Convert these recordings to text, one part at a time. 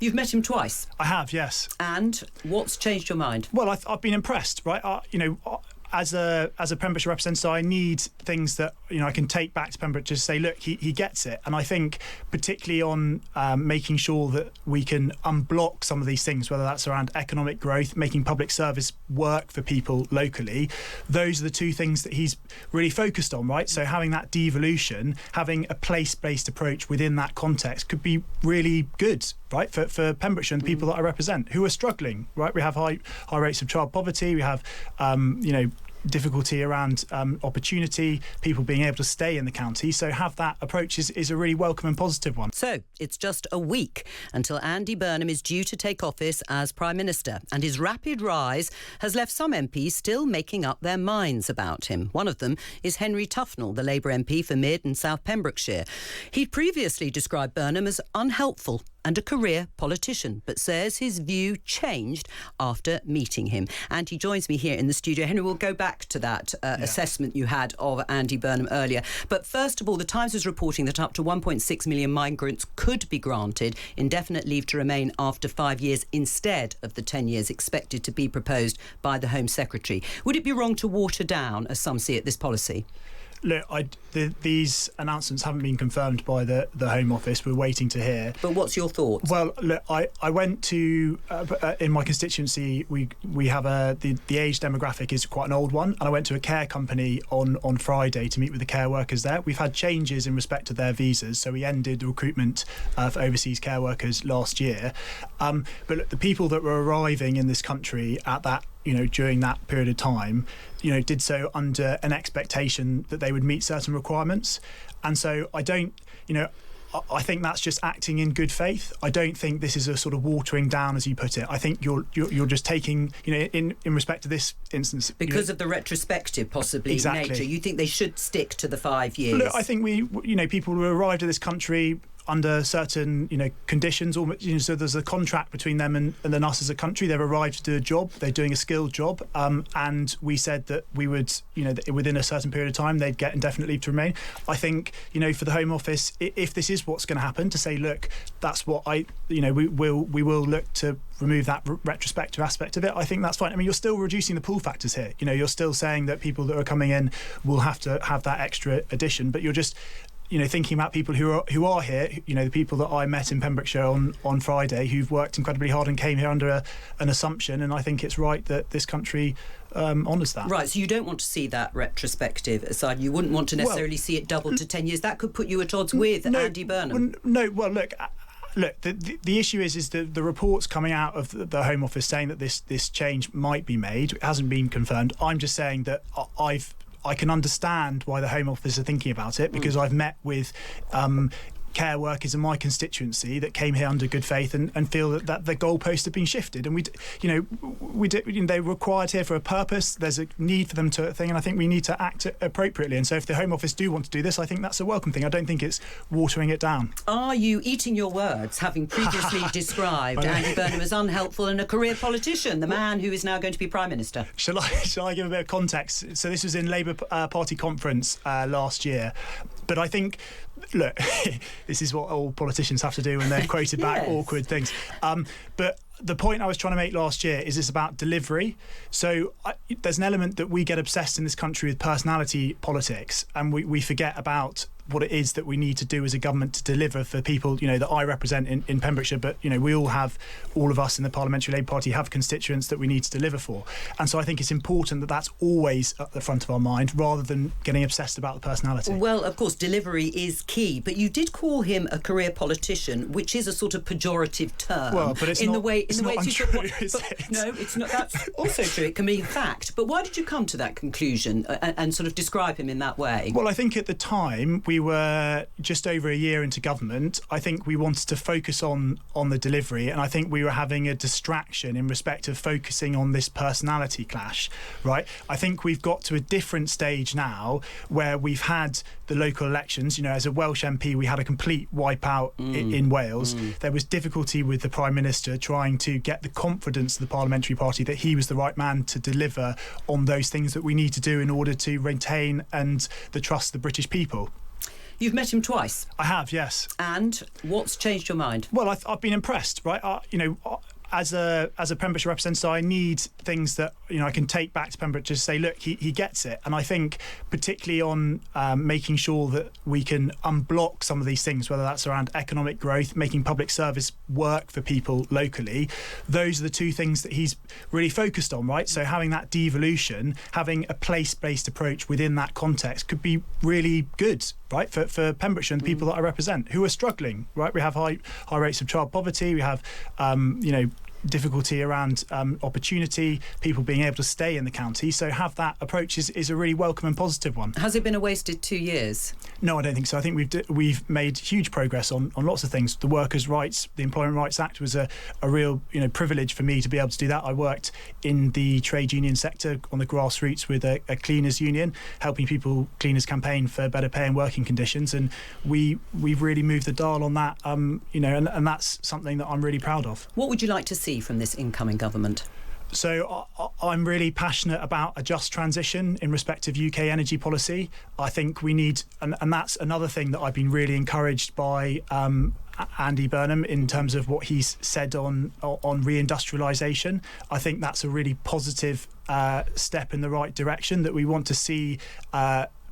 You've met him twice. I have, yes. And what's changed your mind? Well, I've been impressed, right? As a Pembrokeshire representative, I need things that I can take back to Pembrokeshire to say, look, he gets it. And I think particularly on making sure that we can unblock some of these things, whether that's around economic growth, making public service work for people locally, those are the two things that he's really focused on, right? So having that devolution, having a place-based approach within that context could be really good, right, for Pembrokeshire and the people that I represent who are struggling, right? We have high rates of child poverty. We have, difficulty around opportunity, people being able to stay in the county. So have that approach is a really welcome and positive one. So it's just a week until Andy Burnham is due to take office as Prime Minister, and his rapid rise has left some MPs still making up their minds about him. One of them is Henry Tufnell, the Labour MP for Mid and South Pembrokeshire. He'd previously described Burnham as unhelpful and a career politician, but says his view changed after meeting him. And he joins me here in the studio. Henry, we'll go back to that assessment you had of Andy Burnham earlier. But first of all, the Times was reporting that up to 1.6 million migrants could be granted indefinite leave to remain after 5 years instead of the 10 years expected to be proposed by the Home Secretary. Would it be wrong to water down, as some see it, this policy? Look, these announcements haven't been confirmed by the Home Office. We're waiting to hear. But what's your thoughts? Well, look, I went to in my constituency. We have the age demographic is quite an old one, and I went to a care company on Friday to meet with the care workers there. We've had changes in respect to their visas, so we ended recruitment for overseas care workers last year. But look, the people that were arriving in this country at that, during that period of time, did so under an expectation that they would meet certain requirements. And so I don't, I think that's just acting in good faith. I don't think this is a sort of watering down, as you put it. I think you're just taking, in respect to this instance, because of the retrospective possibly exactly. nature. You think they should stick to the 5 years? Look, I think people who arrived at this country under certain conditions, so there's a contract between them and then us as a country. They've arrived to do a job, they're doing a skilled job, and we said that we would, that within a certain period of time they'd get indefinite leave to remain. I think, for the Home Office, if this is what's going to happen, to say, look, that's what we will look to remove that retrospective aspect of it, I think that's fine. I mean, you're still reducing the pull factors here. You're still saying that people that are coming in will have to have that extra addition, but you're just thinking about people who are here, the people that I met in Pembrokeshire on Friday, who've worked incredibly hard and came here under an assumption, and I think it's right that this country honours that. Right, so you don't want to see that retrospective aside. You wouldn't want to necessarily see it doubled to 10 years. That could put you at odds with Andy Burnham. Look, the issue is the reports coming out of the Home Office saying that this change might be made. It hasn't been confirmed. I'm just saying that I can understand why the Home Office are thinking about it, because I've met with care workers in my constituency that came here under good faith and feel that the goalposts have been shifted, and they were required here for a purpose. There's a need for them to and I think we need to act appropriately. And so if the Home Office do want to do this, I think that's a welcome thing. I don't think it's watering it down. Are you eating your words, having previously described Andy Burnham as unhelpful and a career politician, the man who is now going to be Prime Minister? Shall I give a bit of context? So this was in Labour Party conference last year, but I think, look, this is what all politicians have to do when they're quoted back awkward things. But the point I was trying to make last year is it's about delivery. So there's an element that we get obsessed in this country with personality politics, and we forget about what it is that we need to do as a government to deliver for people, that I represent in Pembrokeshire. But, we all of us in the Parliamentary Labour Party have constituents that we need to deliver for. And so I think it's important that that's always at the front of our mind, rather than getting obsessed about the personality. Well, of course, delivery is key. But you did call him a career politician, which is a sort of pejorative term. Well, but it's not untrue, is it? No, it's not. That's also true. It can be a fact. But why did you come to that conclusion and sort of describe him in that way? Well, I think at the time we were just over a year into government. I think we wanted to focus on the delivery, and I think we were having a distraction in respect of focusing on this personality clash, right? I think we've got to a different stage now where we've had the local elections. As a Welsh MP, we had a complete wipeout in Wales. There was difficulty with the Prime Minister trying to get the confidence of the Parliamentary Party that he was the right man to deliver on those things that we need to do in order to retain and the trust of the British people. You've met him twice. I have, yes. And what's changed your mind? Well, I've been impressed, right? As a Pembrokeshire representative, I need things that I can take back to Pembrokeshire to say, look, he gets it. And I think particularly on making sure that we can unblock some of these things, whether that's around economic growth, making public service work for people locally, those are the two things that he's really focused on, right? So having that devolution, having a place-based approach within that context could be really good, right, for Pembrokeshire and the people that I represent who are struggling, right? We have high rates of child poverty. We have, difficulty around opportunity, people being able to stay in the county. So have that approach is a really welcome and positive one. Has it been a wasted 2 years? No, I don't think so. I think we've made huge progress on lots of things. The Workers' Rights, the Employment Rights Act was a real privilege for me to be able to do that. I worked in the trade union sector on the grassroots with a cleaners union, helping people cleaners campaign for better pay and working conditions, and we've really moved the dial on that. And that's something that I'm really proud of. What would you like to see from this incoming government? So I'm really passionate about a just transition in respect of UK energy policy. I think we need, and that's another thing that I've been really encouraged by Andy Burnham in terms of what he's said on reindustrialisation. I think that's a really positive step in the right direction, that we want to see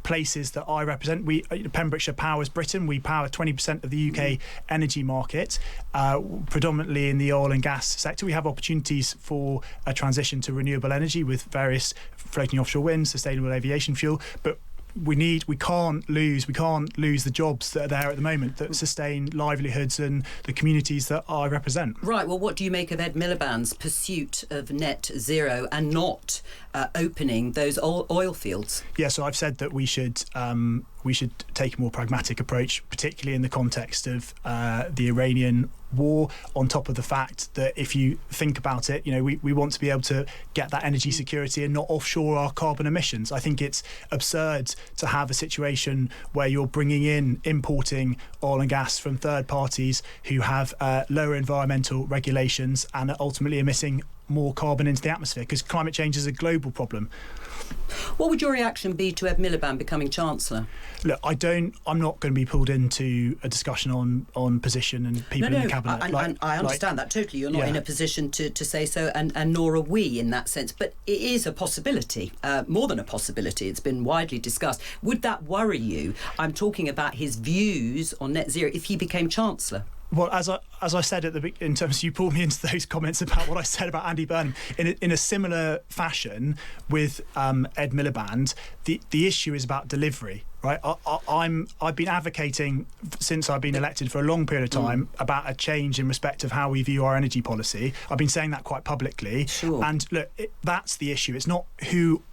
places that I represent. Pembrokeshire powers Britain. We power 20% of the UK energy market, predominantly in the oil and gas sector. We have opportunities for a transition to renewable energy with various floating offshore wind, sustainable aviation fuel, but we can't lose the jobs that are there at the moment that sustain livelihoods and the communities that I represent. Right. Well, what do you make of Ed Miliband's pursuit of net zero and not opening those oil fields? Yeah. So I've said that we should take a more pragmatic approach, particularly in the context of the Iranian war, on top of the fact that if you think about it, we want to be able to get that energy security and not offshore our carbon emissions. I think it's absurd to have a situation where you're importing oil and gas from third parties who have lower environmental regulations and are ultimately emitting more carbon into the atmosphere, because climate change is a global problem. What would your reaction be to Ed Miliband becoming Chancellor? Look, I'm not going to be pulled into a discussion on position and people in the cabinet. I understand that totally. You're not in a position to say so, and nor are we in that sense. But it is a possibility, more than a possibility. It's been widely discussed. Would that worry you? I'm talking about his views on net zero if he became Chancellor. Well, as I said in terms of, you pulled me into those comments about what I said about Andy Burnham, in a similar fashion with Ed Miliband, the issue is about delivery. Right, I've been advocating since I've been elected for a long period of time about a change in respect of how we view our energy policy. I've been saying that quite publicly. Sure. And look, that's the issue. It's not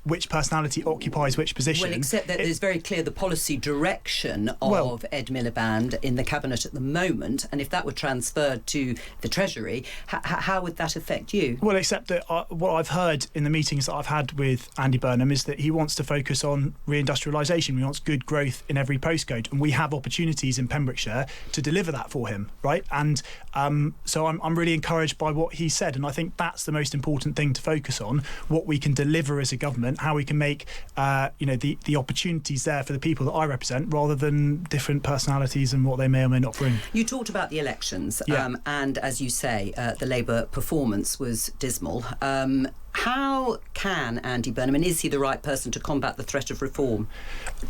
which personality occupies which position. Well, except that it's very clear the policy direction of Ed Miliband in the cabinet at the moment, and if that were transferred to the Treasury, how would that affect you? Well, except that what I've heard in the meetings that I've had with Andy Burnham is that he wants to focus on reindustrialisation. He wants good growth in every postcode, and we have opportunities in Pembrokeshire to deliver that for him, right? And so I'm really encouraged by what he said, and I think that's the most important thing to focus on: what we can deliver as a government, how we can make the opportunities there for the people that I represent, rather than different personalities and what they may or may not bring. You talked about the elections, and as you say, the Labour performance was dismal. How can Andy Burnham, and is he the right person to combat the threat of reform?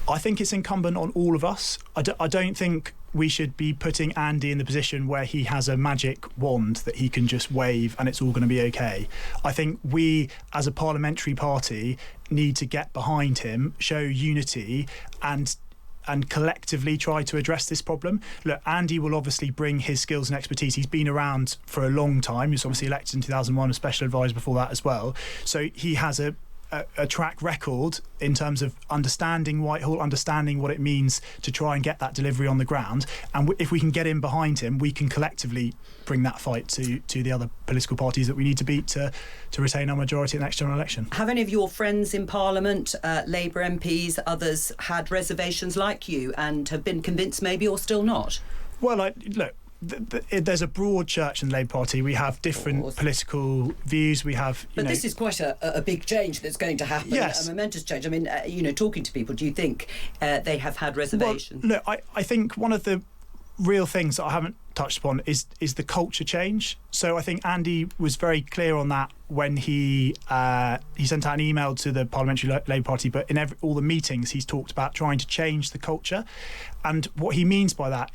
I think it's incumbent on all of us. I don't think we should be putting Andy in the position where he has a magic wand that he can just wave and it's all going to be okay. I think we, as a parliamentary party, need to get behind him, show unity, and collectively try to address this problem. Look, Andy will obviously bring his skills and expertise. He's been around for a long time. He was obviously elected in 2001, a special advisor before that as well. So he has a track record in terms of understanding Whitehall, understanding what it means to try and get that delivery on the ground. And if we can get in behind him, we can collectively bring that fight to the other political parties that we need to beat to retain our majority in the next general election. Have any of your friends in Parliament, Labour MPs, others, had reservations like you and have been convinced maybe, or still not? Well, look, there's a broad church in the Labour Party. We have different political views. We have, but this is quite a big change that's going to happen. Yes. A momentous change. I mean, talking to people, do you think they have had reservations? Well, look, I think one of the real things that I haven't touched upon is the culture change. So I think Andy was very clear on that when he sent out an email to the Parliamentary Labour Party, but in all the meetings he's talked about trying to change the culture. And what he means by that,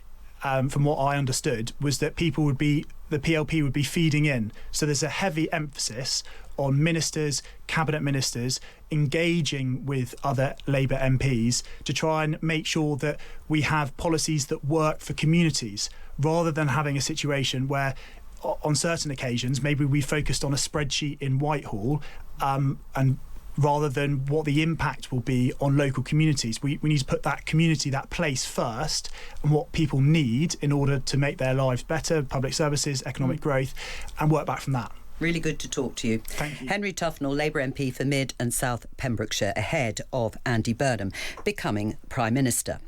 from what I understood, was that the PLP would be feeding in. So there's a heavy emphasis on ministers, cabinet ministers, engaging with other Labour MPs to try and make sure that we have policies that work for communities, rather than having a situation where on certain occasions maybe we focused on a spreadsheet in Whitehall and rather than what the impact will be on local communities. We need to put that community, that place first, and what people need in order to make their lives better, public services, economic growth, and work back from that. Really good to talk to you. Thank you. Henry Tufnell, Labour MP for Mid and South Pembrokeshire, ahead of Andy Burnham becoming Prime Minister.